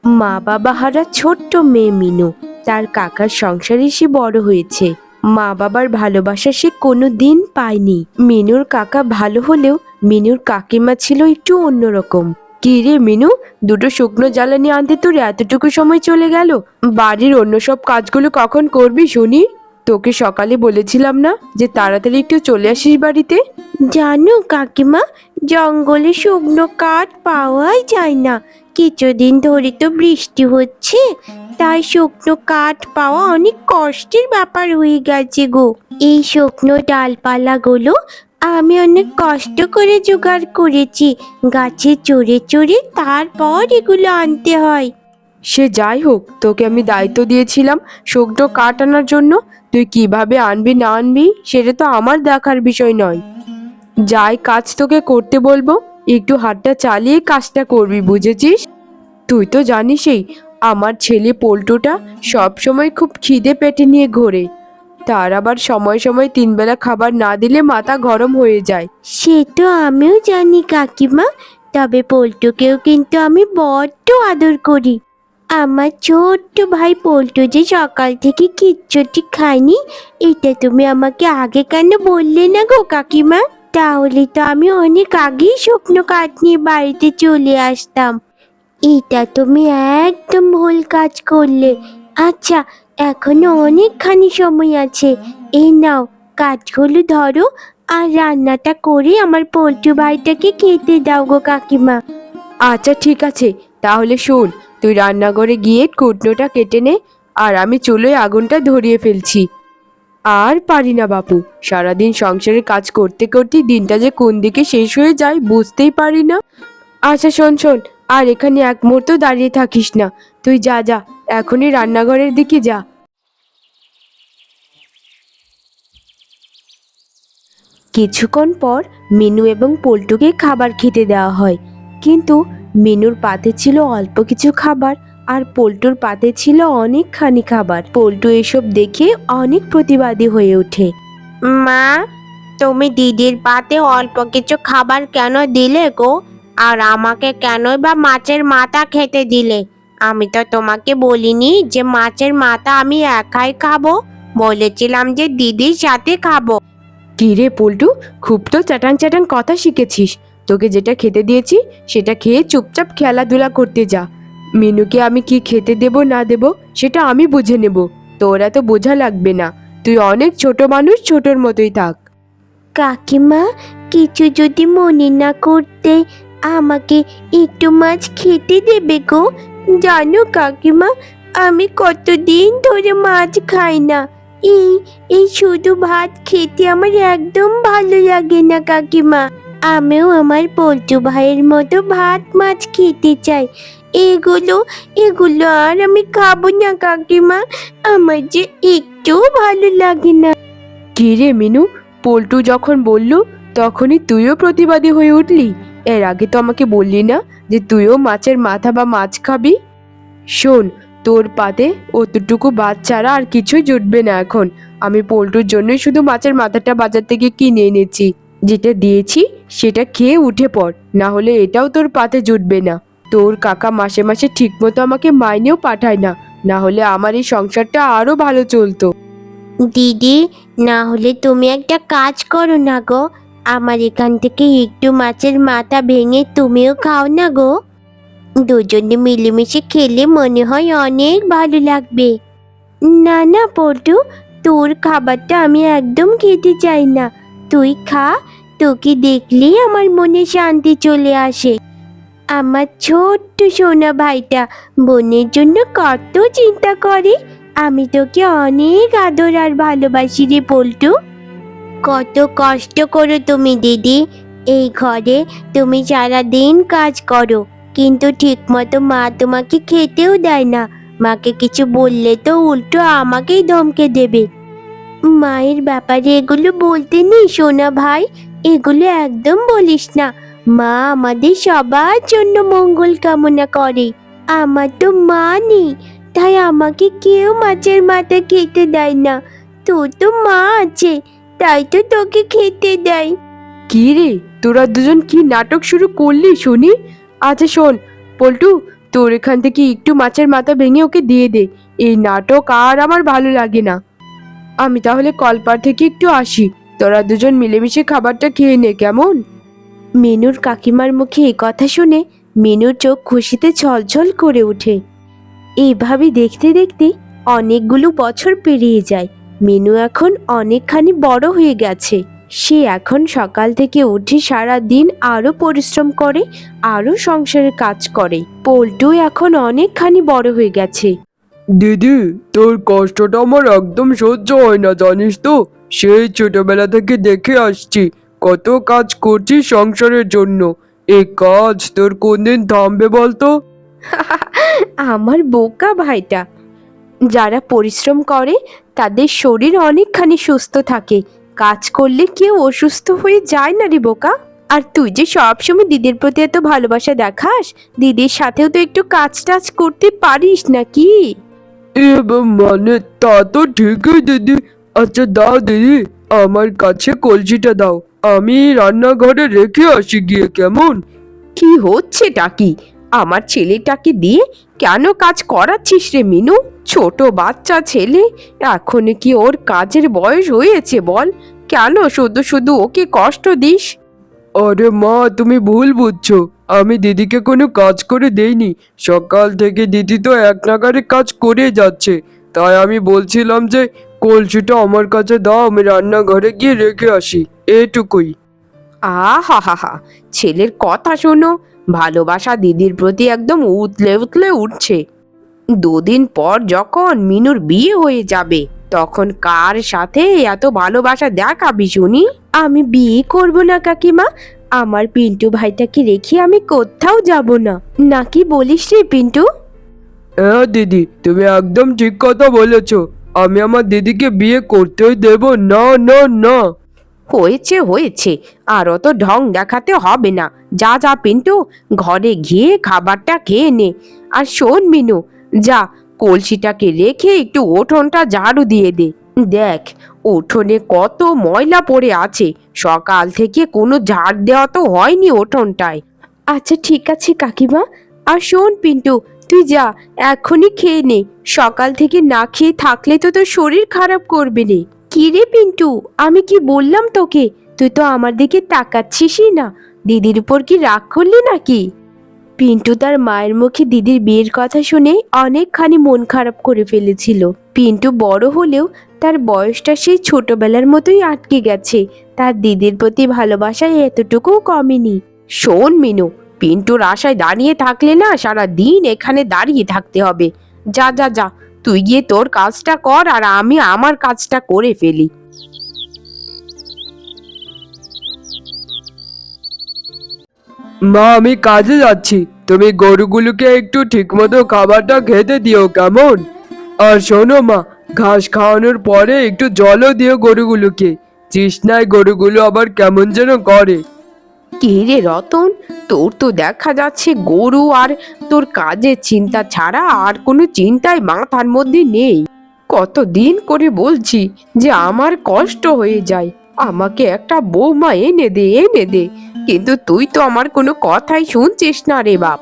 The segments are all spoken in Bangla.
মা বাবা হারা ছোট্ট মেয়ে মিনু তার কাকার সংসারে সে বড় হয়েছে। মা বাবার ভালোবাসা সে কোনো দিন পায়নি। মিনুর কাকা ভালো হলেও মিনুর কাকিমা ছিল একটু অন্যরকম। কি রে মিনু, দুটো শুকনো জ্বালানি আনতে তোর এতটুকু সময় চলে গেল? বাড়ির অন্য সব কাজগুলো কখন করবি শুনি? তোকে সকালে বলেছিলাম না যে তাড়াতাড়ি একটু চলে আসিস বাড়িতে? জানো কাকিমা, জঙ্গলে শুকনো কাঠ পাওয়াই যায় না। কিছুদিন ধরে তো বৃষ্টি হচ্ছে, তাই শুকনো কাঠ পাওয়া অনেক কষ্টের ব্যাপার হয়ে গেছে গো। এই শুকনো ডালপালাগুলো আমি অনেক কষ্ট করে জোগাড় করেছি, গাছে চড়ে চড়ে তারপর এগুলো আনতে হয়। সে যাই হোক, তোকে আমি দায়িত্ব দিয়েছিলাম শুকনো কাঠ আনার জন্য। তুই কিভাবে আনবি না আনবি সেটা তো আমার দেখার বিষয় নয়। যাই কাজ তোকে করতে বলবো একটু হাতটা চালিয়ে কাজটা করবি, বুঝেছিস? তুই তো জানিসই আমার ছেলে পল্টুটা সব সময় খুব খিদে পেটে নিয়ে ঘোরে। তার আবার সময় সময় 3 বেলা খাবার না দিলে মাথা গরম হয়ে যায়। সে তো আমিও জানি কাকিমা, তবে পল্টুকেও কিন্তু আমি বড্ড আদর করি। আমার ছোট্ট ভাই পল্টু যে সকাল থেকে কিচ্ছুটি খায়নি, এটা তুমি আমাকে আগে কেন বললে না গো কাকিমা? তাহলে তো আমি অনেক আগেই শুকনো কাঠ নিয়ে বাড়িতে চলে আসতাম। এটা তুমি একদম ভুল কাজ করলে। আচ্ছা, এখনো অনেকখানি সময় আছে। এই নাও, কাঠগুলো ধরো আর রান্নাটা করে আমার পল্টু ভাইটাকে খেতে দাও গো কাকিমা। আচ্ছা ঠিক আছে, তাহলে শোন, তুই রান্নাঘরে গিয়ে কুটনোটা কেটে নে, আর আমি চুলোয় আগুনটা ধরিয়ে ফেলছি। আর পারি না বাপু, সারাদিন সংসারের কাজ করতে করতে দিনটা যে কোন দিকে শেষ হয়ে যায় বুঝতেই পারি না। আচ্ছা শোন শোন, আর এখানে এক মুহূর্ত দাঁড়িয়ে থাকিস না, তুই যা যা, এখনই রান্নাঘরের দিকে যা। কিছুক্ষণ পর মিনু এবং পল্টুকে খাবার খেতে দেওয়া হয়, কিন্তু মিনুর পাতে ছিল অল্প কিছু খাবার আর পল্টুর পাতে ছিল অনেকখানি খাবার। পল্টু এসব দেখে অনেক প্রতিবাদী হয়ে ওঠে। মা, তুমি দিদির পাতে অল্প কিছু খাবার কেন দিলে গো? আর আমাকে কেনই বা মাছের মাথা খেতে দিলে? আমি তো তোমাকে বলিনি যে মাছের মাথা আমি একাই খাবো, বলেছিলাম যে দিদির সাথে খাবো। কি রে পল্টু, খুব তো চ্যাটাং চ্যাটাং কথা শিখেছিস। তোকে যেটা খেতে দিয়েছি সেটা খেয়ে চুপচাপ খেলাধুলা করতে যা। মিনুকে আমি কি খেতে দেব না দেব সেটা আমি বুঝে নেব, তোর এত বোঝা লাগবে না। তুই অনেক ছোট মানুষ, ছোটর মতোই থাক। কাকিমা, কিছু যদি মনে না করতে আমাকে একটু মাছ খেতে দেবে গো? জানো কাকিমা, আমি কতদিন ধরে মাছ খাই না। এই এই শুধু ভাত খেতে আমার একদম ভালো লাগে না কাকিমা। আমিও আমার পল্টু ভাইয়ের মতো ভাত মাছ খেতে চাই। এগুলো এগুলো আর আমি খাবো না কাকিমা, আমার যে একটু ভালো লাগে না। কি রে মিনু, পল্টু যখন বলল তখনই তুইও প্রতিবাদী হয়ে উঠলি? এর আগে তো আমাকে বললি না যে তুইও মাছের মাথা বা মাছ খাবি? শোন, তোর পাতে অতটুকু ভাত ছাড়া আর কিছুই জুটবে না এখন। আমি পল্টুর জন্যই শুধু মাছের মাথাটা বাজার থেকে কিনে এনেছি। যেটা দিয়েছি সেটা খেয়ে উঠে পড়, না হলে এটাও তোর পাতে জুটবে না। তোর কাকা মাসে মাসে ঠিকমতো আমাকে মাইনেও পাঠায় না, না হলে আমার এই সংসারটা আরো ভালো চলতো। দিদি, না হলে তুমি একটা কাজ করো না গো, আমার এখান থেকে একটু মাছের মাথা ভেঙে তুমিও খাও না গো। দুজনে মিলেমিশে খেলে মনে হয় অনেক ভালো লাগবে। না না পল্টু, তোর খাবারটা আমি একদম খেতে চাই না। তুই খা, তোকে দেখলেই আমার মনে শান্তি চলে আসে। আমার ছোট্ট সোনা ভাইটা বোনের জন্য কত চিন্তা করে। আমি তোকে অনেক আদর আর ভালোবাসি রে পল্টু। কত কষ্ট করো তুমি দিদি, এই ঘরে তুমি সারাদিন কাজ করো, কিন্তু ঠিকমতো মা তোমাকে খেতেও দেয় না। মাকে কিছু বললে তো উল্টো আমাকেই ধমকে দেবে। মায়ের ব্যাপারে এগুলো বলতে নেই সোনা ভাই, এগুলো একদম বলিস না। মা আমাদের সবার জন্য মঙ্গল কামনা করে। আমার তো মা নেই, তাই আমাকে কেউ মাছের মাথা খেতে দেয় না। তোর তো মা আছে, তাই তো তোকে খেতে দেয়। কি রে, তোরা দুজন কি নাটক শুরু করলি শুনি? আচ্ছা শোন পল্টু, তোর এখান থেকে একটু মাছের মাথা ভেঙে ওকে দিয়ে দে। এই নাটক আর আমার ভালো লাগে না। আমি তাহলে কলপার থেকে একটু আসি, তোরা দুজন মিলেমিশে খাবারটা খেয়ে নে, কেমন? মিনুর কাকিমার মুখে এই কথা শুনে মিনুর চোখ খুশিতে ছলছল করে ওঠে। এইভাবে দেখতে দেখতে অনেকগুলো বছর পেরিয়ে যায়। মিনু এখন অনেকখানি বড় হয়ে গেছে। সে এখন সকাল থেকে উঠে সারা দিন আরো পরিশ্রম করে, আরো সংসারের কাজ করে। পল্টু এখন অনেকখানি বড় হয়ে গেছে। দিদি, তোর কষ্টটা আমার একদম সহ্য হয় না, জানিস তো। সেই ছোটবেলা থেকে দেখে আসছি কত কাজ করছিস সংসারের জন্য। এই কাজ তোর কোনদিন থামবে বলতো? আমার বোকা ভাইটা, যারা পরিশ্রম করে তাদের শরীর অনেকখানি সুস্থ থাকে। কাজ করলে কেউ অসুস্থ হয়ে যায় না রে বোকা। আর তুই যে সবসময় দিদির প্রতি এত ভালোবাসা দেখাস, দিদির সাথেও তো একটু কাজ টাজ করতে পারিস নাকি? মানে তা তো ঠিকই দিদি। আচ্ছা দাও দিদি, আমার কাছে কলসিটা দাও, আমি রান্নাঘরে রেখে আসি গিয়ে, কেমন? কি হচ্ছেটা কি? আমার ছেলেটাকে দিয়ে কেন কাজ করাচ্ছিস রে মিনু? ছোট বাচ্চা ছেলে, এখন কি ওর কাজের বয়স হয়েছে বল? কেন শুধু শুধু ওকে কষ্ট দিস? আরে মা, তুমি ভুল বুঝছো। আমি দিদিকে কোনো কাজ করে দেইনি। সকাল থেকে দিদি তো এক নাগারে কাজ করে যাচ্ছে। তাই আমি বলছিলাম যে কলসিটা আমার কাছে দাও, আমি রান্নাঘরে গিয়ে রেখে আসি, এটুকুই। আহা হা হা, ছেলের কথা শোনো, ভালোবাসা দিদির প্রতি একদম উতলে উতলে উঠছে। দুদিন পর যখন মিনুর বিয়ে হয়ে যাবে, তখন কার সাথে এত ভালোবাসা দেখাবি শুনি? আমি বিয়ে করব না কাকিমা, আমার পিন্টু ভাইটাকে রেখে আমি কোথাও যাব না। নাকি বলিস রে পিন্টু? হ্যাঁ দিদি, তুমি একদম ঠিক কথা বলেছো। আমি আমার দিদিকে বিয়ে করতেই দেব না, না, না। হয়েছে হয়েছে, আর অত ঢং দেখাতে হবে না। যা যা পিন্টু, ঘরে গিয়ে খাবারটা খেয়ে নে। আর শোন মিনু, যা কলসিটাকে রেখে একটু উঠোনটা ঝাড়ু দিয়ে দে। দেখ, উঠোনে কত ময়লা পড়ে আছে, সকাল থেকে কোনো ঝাড় দেওয়া তো হয়নি উঠোনটায়। আচ্ছা ঠিক আছে কাকিমা। আর শোন পিন্টু, তুই যা, এখনই খেয়ে নে। সকাল থেকে না খেয়ে থাকলে তো তোর শরীর খারাপ করবে রে। কি রে পিন্টু, আমি কি বললাম তোকে? তুই তো আমার দিকে তাকাচ্ছিসই না। দিদির উপর কি রাগ করলি নাকি? পিন্টু তার মায়ের মুখে দিদির বিয়ের কথা শুনে অনেকখানি মন খারাপ করে ফেলেছিল। পিন্টু বড় হলেও তার বয়সটা সেই ছোটবেলার মতোই আটকে গেছে। তার দিদির প্রতি ভালোবাসায় এতটুকুও কমেনি। শোন মিনু, পিন্টুর আশায় দাঁড়িয়ে থাকলে না সারা দিন এখানে দাঁড়িয়ে থাকতে হবে। যা যা যা, তুই গিয়ে তোর কাজটা কর আর আমি আমার কাজটা করে ফেলি। মা, আমি কাজে যাচ্ছি, তুমি গরুগুলোকে একটু ঠিকমতো খাবারটা খেতে দিও, কেমন? আর শোনো মা, ঘাস খাওয়ানোর পরে একটু জলও দিও গরুগুলোকে। তৃষ্ণায় গরুগুলো আবার কেমন যেন করে। কে রে রতন, তোর তো দেখা যাচ্ছে গরু আর তোর কাজের চিন্তা ছাড়া আর কোনো চিন্তাই মাথার মধ্যে নেই। কতদিন করে বলছি যে আমার কষ্ট হয়ে যায়, আমাকে একটা বৌমা এনে দে এনে দে, কিন্তু তুই তো আমার কোনো কথাই শুনছিস না রে বাপ।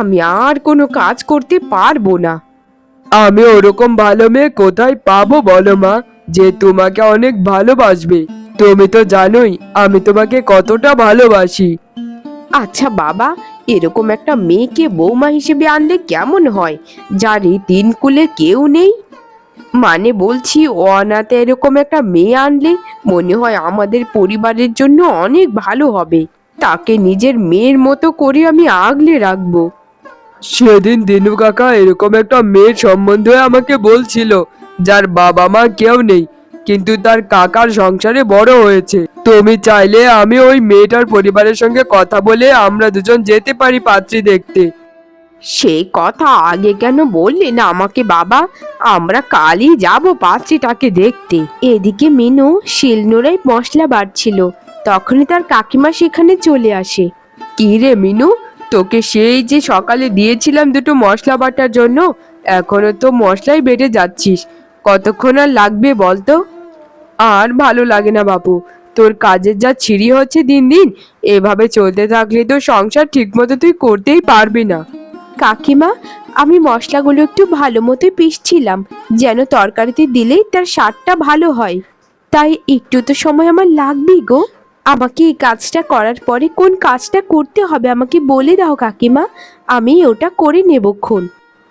আমি আর কোনো কাজ করতে পারবো না। আমি ওরকম ভালো মেয়ে কোথায় পাবো বলো মা, যে তোমাকে অনেক ভালোবাসবে? তুমি তো জানোই আমি তোমাকে কতটা ভালোবাসি। আচ্ছা বাবা, এরকম একটা মেয়েকে বৌমা হিসেবে আনলে কেমন হয়, যার এই তিন কুলে কেউ নেই? মানে বলছি, অনাথে এরকম একটা মেয়ে আনলে মনে হয় আমাদের পরিবারের জন্য অনেক ভালো হবে। তাকে নিজের মেয়ের মতো করে আমি আগলে রাখবো। সেদিন দিনু কাকা এরকম একটা মেয়ের সম্বন্ধে আমাকে বলছিল, যার বাবা মা কেউ নেই, কিন্তু তার কাকার সংসারে বড় হয়েছে। তুমি চাইলে আমি ওই মেয়েটার পরিবারের সঙ্গে কথা বলে আমরা দুজন যেতে পারি পাত্রী দেখতে। সেই কথা আগে কেন বললি না আমাকে বাবা? আমরা কালই যাব পাত্রীটাকে দেখতে। এদিকে মিনু শিলনোড়ায় মশলা বাটছিল, তখনই তার কাকিমা সেখানে চলে আসে। কি রে মিনু, তোকে সেই যে সকালে দিয়েছিলাম দুটো মশলা বাটার জন্য, এখনো তো মশলাই বেটে যাচ্ছিস। কতক্ষণ আর লাগবে বলতো? আর ভালো লাগে না বাপু, তোর কাজের যা ছিড়ি হচ্ছে দিন দিন, এভাবে চলতে থাকলে তো সংসার ঠিকমতো তুই করতেই পারবি না। কাকিমা, আমি মশলাগুলো একটু ভালো মতো পিষছিলাম, যেন তরকারিতে দিলেই তার স্বাদটা ভালো হয়। তাই একটু তো সময় আমার লাগবেই গো। আমাকে এই কাজটা করার পরে কোন কাজটা করতে হবে আমাকে বলে দাও কাকিমা, আমি ওটা করে নেবক্ষণ।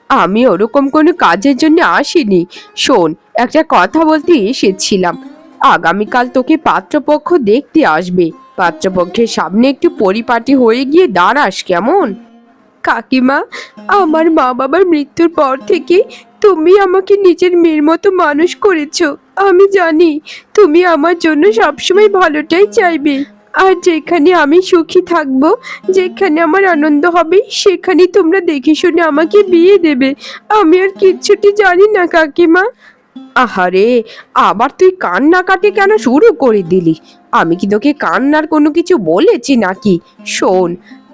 আমি ওরকম কোনো কাজের জন্য আসিনি। শোন, একটা কথা বলতে এসেছিলাম। আগামীকাল তোকে পাত্রপক্ষ দেখতে আসবে। পাত্রপক্ষের সামনে একটু পরিপাটি হয়ে গিয়ে দাঁড়াস, কেমন? কাকিমা, আমার মা বাবার মৃত্যুর পর থেকে তুমি আমাকে নিজের মেয়ের মতো মানুষ করেছো। আমি জানি তুমি আমার জন্য সবসময় ভালোটাই চাইবে। আর যেখানে আমি সুখী থাকবো, যেখানে আমার আনন্দ হবে, সেখানেই তোমরা দেখে শুনে আমাকে বিয়ে দেবে। আমি আর কিচ্ছুটি জানি না কাকিমা। আহারে, আবার তুই কান্নাকাটি কেন শুরু করে দিলি? আমি কি তোকে কান্নার কোনো কিছু বলেছি নাকি? শোন,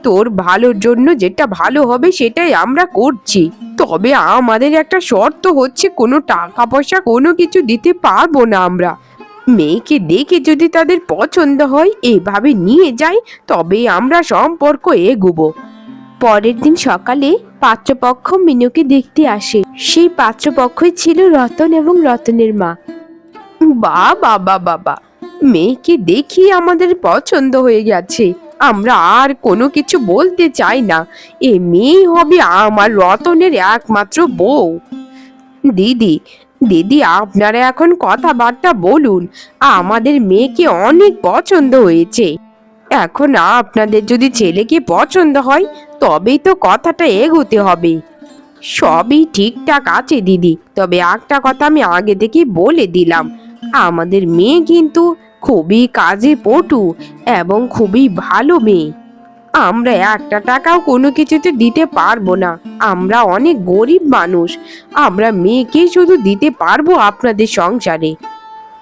তোর ভালোর জন্য যেটা ভালো হবে সেটাই আমরা করছি। তবে আমাদের একটা শর্ত হচ্ছে, কোনো টাকা পয়সা কোনো কিছু দিতে পারবো না আমরা। মেয়েকে দেখে যদি তাদের পছন্দ হয়, এভাবে নিয়ে যাই, তবে আমরা সম্পর্ক এগোবো। পরের দিন সকালে পাত্রপক্ষ মিনুকে দেখতে আসে। সেই পাত্রপক্ষই ছিল রতন এবং রতনের মা। বাবা বাবা, মেয়েকে দেখি আমাদের পছন্দ হয়ে গেছে। আমরা আর কোনো কিছু বলতে চাই না। এ মেয়ে হবে আমার রতনের একমাত্র বউ। দিদি, দিদি, আপনারা এখন কথাবার্তা বলুন। আমাদের মেয়েকে অনেক পছন্দ হয়েছে। এখন আপনাদের যদি ছেলেকে পছন্দ হয়, তবেই তো কথাটা এগোতে হবে। সবই ঠিকঠাক আছে দিদি, তবে একটা কথা আমি আগে থেকেই বলে দিলাম, আমাদের মেয়ে কিন্তু খুবই কাজে পটু এবং খুবই ভালো মেয়ে। আমরা একটা টাকাও কোনো কিছুতে দিতে পারবো না। আমরা অনেক গরিব মানুষ। আমরা মেয়েকে শুধু দিতে পারবো আপনাদের সংসারে।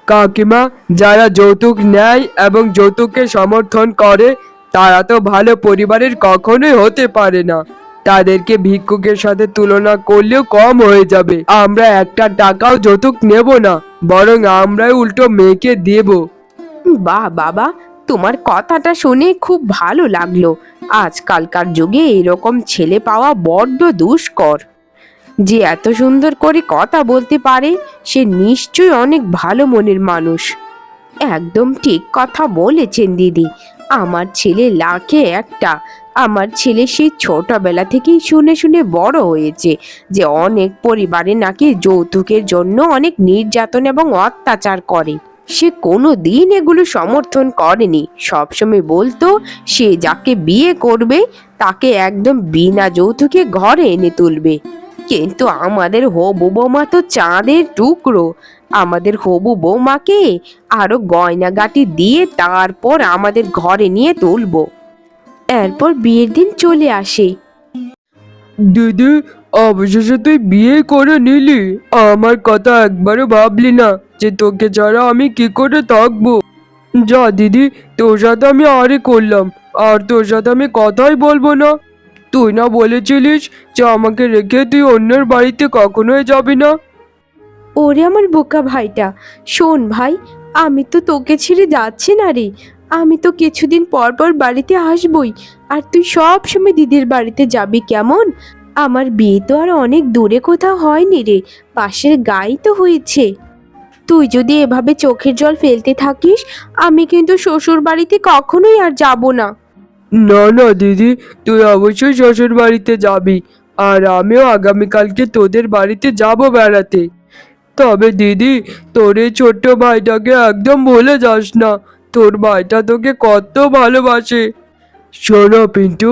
কাকিমা, যারা যৌতুক নেয় এবং যৌতুককে সমর্থন করে, তারা তো ভালো পরিবারের কখনোই হতে পারে না। তাদেরকে ভিক্ষুকের সাথে তুলনা করলেও কম হয়ে যাবে। আমরা একটা টাকাও যৌতুক নেব না, বরং আমরাই উল্টো মেয়েকে দেব। বাহ বাবা, তোমার কথাটা শুনে খুব ভালো লাগলো। আজকালকার যুগে এরকম ছেলে পাওয়া বড্ড দুষ্কর। যে এত সুন্দর করে কথা বলতে পারে, সে নিশ্চয়ই অনেক ভালো মনের মানুষ। একদম ঠিক কথা বলেছেন দিদি। আমার ছেলে লাখে একটা। আমার ছেলে সেই ছোটবেলা থেকেই শুনে শুনে বড় হয়েছে যে অনেক পরিবারে নাকি যৌতুকের জন্য অনেক নির্যাতন এবং অত্যাচার করে। সে কোনো দিন এগুলো সমর্থন করেনি। সবসময় বলতো সে যাকে বিয়ে করবে তাকে একদম বিনা যৌতুকে ঘরে এনে তুলবে। কিন্তু আমাদের হবু বৌমা তো চাঁদের টুকরো। আমাদের হবু বৌমাকে আরো গয়নাগাটি দিয়ে তারপর আমাদের ঘরে নিয়ে তুলবো। এরপর বিয়ের দিন চলে আসে। দিদি, অবশেষে তুই বিয়ে করে নিলি। আমার কথা একবারও ভাবলি না যে তোকে ছাড়া আমি কি করে থাকবো? যা দিদি, তোর সাথে আমি আরে করলাম, আর তোর সাথে আমি কথাই বলবো না। তুই না বলেছিলিস যে আমাকে রেখে তুই অন্যের বাড়িতে কখনোই যাবি না? ওরে আমার বোকা ভাইটা, শোন ভাই, আমি তো তোকে ছেড়ে যাচ্ছি না রে। আমি তো কিছুদিন পর পর বাড়িতে আসবই। আর তুই সব সময় দিদির বাড়িতে যাবি, কেমন? আমার বিয়ে তো আর অনেক দূরে কোথাও হয়নি রে, পাশের গাঁই তো হয়েছে। তুই যদি এভাবে চোখের জল ফেলতে থাকিস, আমি কিন্তু শ্বশুর বাড়িতে কখনোই আর যাব না। না না দিদি, তুই অবশ্যই শ্বশুর বাড়িতে যাবি। আর আমিও আগামীকালকে তোদের বাড়িতে যাব বেড়াতে। তবে দিদি, তোর এই ছোট্ট ভাইটাকে একদম ভুলে যাস না। তোর ভাইটা তোকে কত ভালোবাসে। শোনো পিন্টু,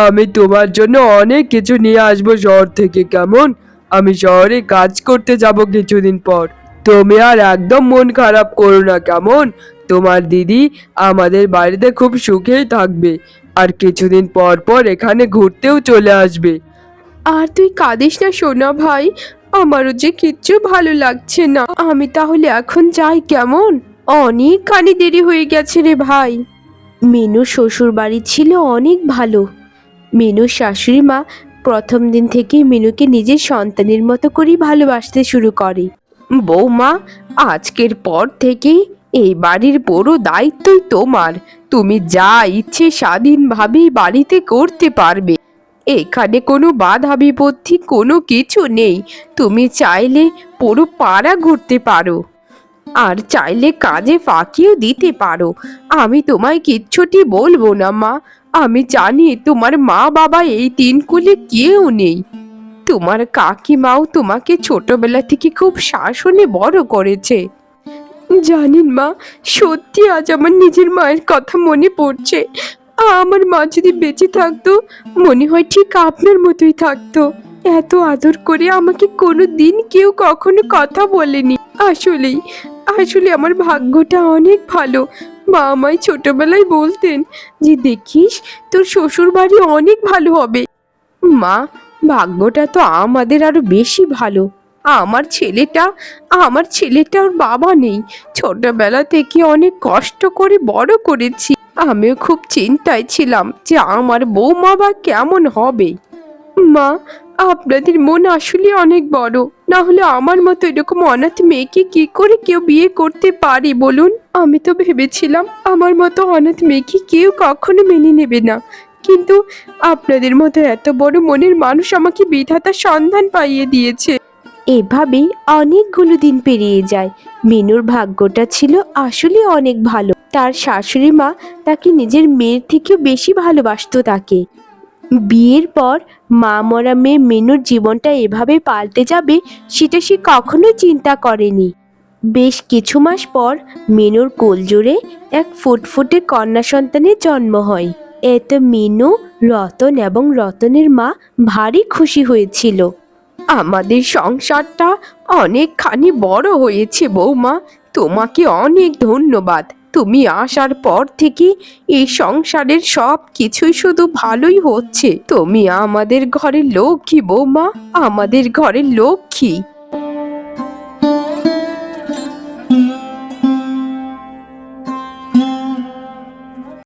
আমি তোমার জন্য অনেক কিছু নিয়ে আসবো শহর থেকে, কেমন? আমি শহরে কাজ করতে যাব কিছুদিন পর। তুমি আর একদম মন খারাপ করো না, কেমন? তোমার দিদি আমাদের বাড়িতে খুব সুখেই থাকবে, আর কিছুদিন পর পর এখানে ঘুরতেও চলে আসবে। আর তুই কাঁদিস না সোনা ভাই, আমারও যে কিচ্ছু ভালো লাগছে না। আমি তাহলে এখন যাই, কেমন? অনেকখানি দেরি হয়ে গেছে রে ভাই। মিনুর শ্বশুর বাড়ি ছিল অনেক ভালো। মিনুর শাশুড়ি মা প্রথম দিন থেকেই মিনুকে নিজের সন্তানের মতো করেই ভালোবাসতে শুরু করে। বৌমা, আজকের পর থেকেই এই বাড়ির পুরো দায়িত্বই তোমার। তুমি যা ইচ্ছে স্বাধীনভাবেই বাড়িতে করতে পারবে। এখানে কোনো বাধা বিপত্তি কোনো কিছু নেই। তুমি চাইলে পুরো পাড়া ঘুরতে পারো, আর চাইলে কাজে ফাঁকিও দিতে পারো। আমি তোমায় কিচ্ছুটি বলবো না মা। আমি জানি তোমার মা বাবা এই তিন কুলে কেউ নেই। তোমার কাকিমাও তোমাকে ছোটবেলা থেকে খুব শাসনে বড় করেছে। জানেন মা, সত্যি আজ আমার নিজের মায়ের কথা মনে পড়ছে। আমার মা যদি বেঁচে থাকতো, মনে হয় ঠিক আপনার মতোই থাকতো। এত আদর করে আমাকে কোনো দিন কেউ কখনো কথা বলেনি। আসলেই আসলে আমার ভাগ্যটা অনেক ভালো। মা আমায় ছোটবেলায় বলতেন যে দেখিস, তোর শ্বশুর বাড়ি অনেক ভালো হবে। মা, ভাগ্যটা তো আমাদের আরো বেশি ভালো। আমার ছেলেটার বাবা নেই। ছোটবেলা থেকে অনেক কষ্ট করে বড় করেছি। আমিও খুব চিন্তায় ছিলাম যে আমার বৌমা বা কেমন হবে। মা, আপনাদের মন আসলে অনেক বড়। না হলে আমার মতো এরকম অনাথ মেয়েকে কি করে কেউ বিয়ে করতে পারে বলুন? আমি তো ভেবেছিলাম আমার মতো অনাথ মেয়েকে কেউ কখনো মেনে নেবে না, কিন্তু আপনাদের মতো এত বড় মনের মানুষ আমাকে বিধাতার সন্ধান পাইয়ে দিয়েছে। এভাবেই অনেকগুলো দিন পেরিয়ে যায়। মিনুর ভাগ্যটা ছিল আসলে অনেক ভালো। তার শাশুড়ি মা তাকে নিজের মেয়ের থেকেও বেশি ভালোবাসতো তাকে। বিয়ের পর মা মরা মেয়ে মিনুর জীবনটা এভাবে পাল্টে যাবে সেটা সে কখনোই চিন্তা করেনি। বেশ কিছু মাস পর মিনুর কোলজোড়ে এক ফুটফুটে কন্যা সন্তানের জন্ম হয়। এতে মিনু, রতন এবং রতনের মা ভারী খুশি হয়েছিল। আমাদের সংসারটা অনেকখানি বড় হয়েছে বৌমা। তোমাকে অনেক ধন্যবাদ। তুমি আসার পর থেকে এই সংসারের সব কিছুই শুধু ভালোই হচ্ছে। তুমি আমাদের ঘরের লক্ষ্মী বৌমা, আমাদের ঘরের লক্ষ্মী।